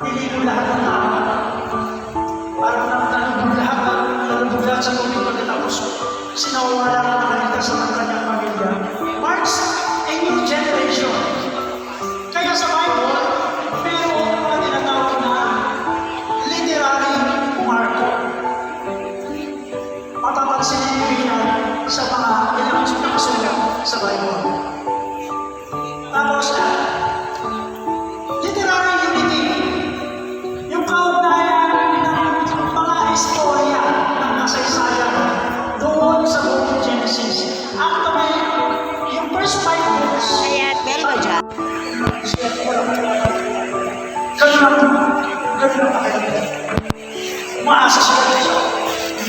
Pili mo lahat ng tao. Parang nalubog lahat sa tubig pagkatapos sinawawala na nakaligtas sa kanyang pamilya. Marks a new generation. Kaya sa Bible, mayroong mga tinatawag na literary Marko. Mapapansin niyo yan sa mga ilang nakasulat sa Bible. Tapos, literary unity. Yung kaugnayan ng mga istorya ng kasaysayan doon sa buong Genesis. Actually, yung first 5 books, Meron ba dyan? ganun lang. Umaasa sila dito.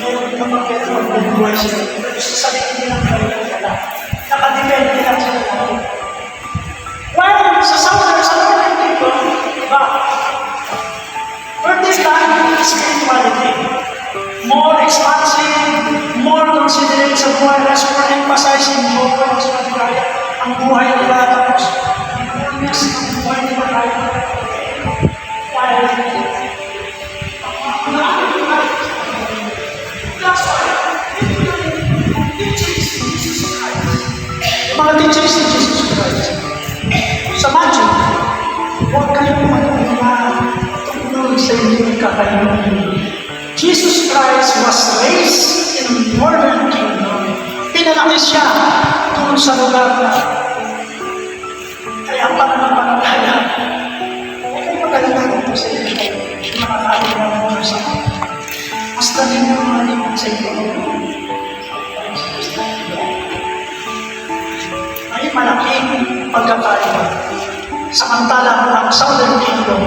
Meron ka mag-buhay sila. Sa sarili nilang kailangan. Nakadepende lang sila. While sa Southern Kingdom, iba. For this time, spirituality. More expansive, more considerate sa buhay, less more emphasizing more sa buhay. Ang buhay nila tapos, fullness ng buhay nila tayo. While, that's why, teachings ni Jesus Christ. Mga teachings ni Jesus Christ. Sa Matthew, huwag kayong mag-alala tungkol sa inyong kakailangan. Jesus Christ was raised in northern kingdom. Pinalaki siya doon sa lugar na kaya ang pananampalataya. Huwag kayong mag-alala tungkol sa inyong makakailangan sa basta din yung mga limang sa inyo. May malaking pagkakaiba. Samantalang ang Southern Kingdom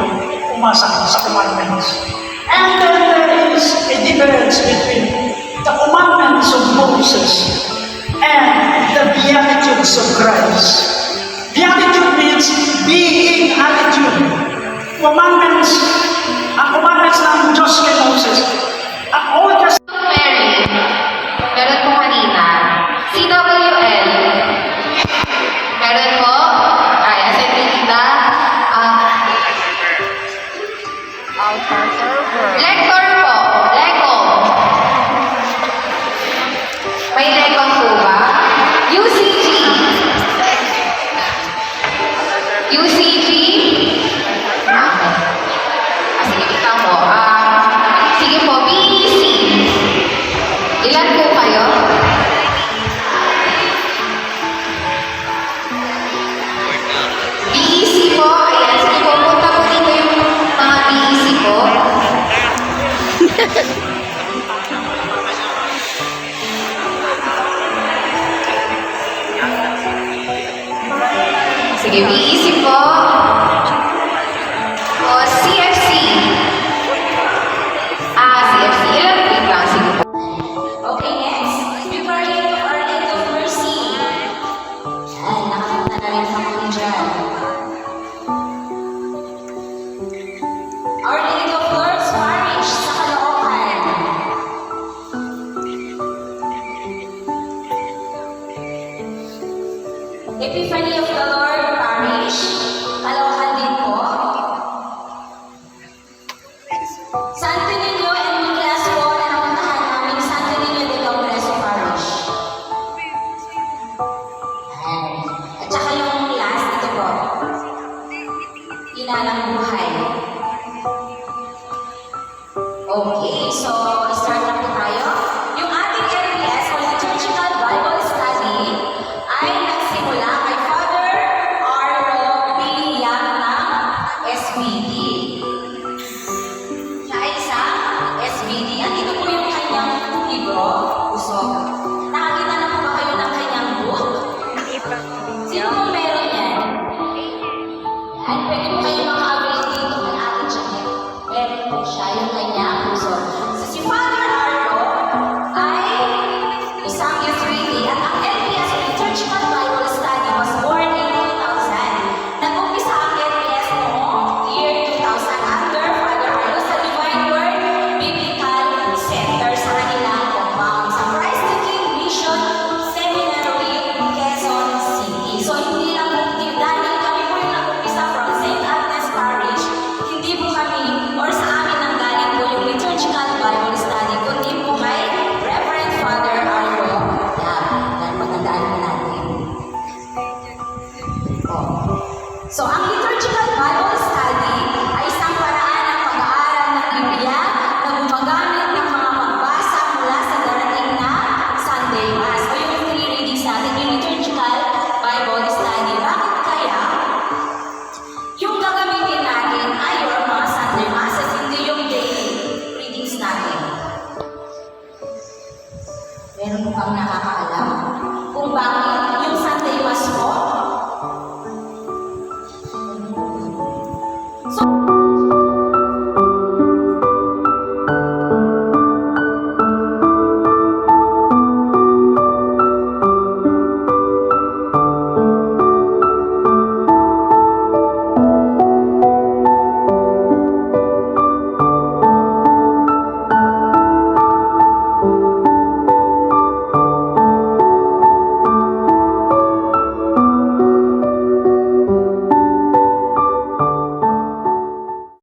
umasa sa commandments. And then there is a difference between the commandments of Moses and the beatitudes of Christ. Beatitude means being attitude. Commandments, ang commandments ng Diyos kay Moses. Ang Old Testament, Mary, meron po kanina. CWL, meron po. Ay, as in Tita. Outer server. Lector po. Lego. May Lego po ba? UCG. UCG. Sige, kita mo. Sige po, BEC. Ilan po kayo? BEC po. Ayan, sige po, punta po dito yung mga BEC po. Sige, BEC po. O, CFC. CFC. Ilan po yung klase po? Okay, next. Preparing of Our Lady of Mercy. Ay, nakakita na rin sa mga dyan. Our Lady of Lourdes Parish sa Caloocan. Epiphany of the Lord Parish, Caloocan din po. Santo Niño and Nicolas po na napuntahan namin Santo Niño de Congreso Parish. At saka yung last, ito po. Inalang buhay. Okay, so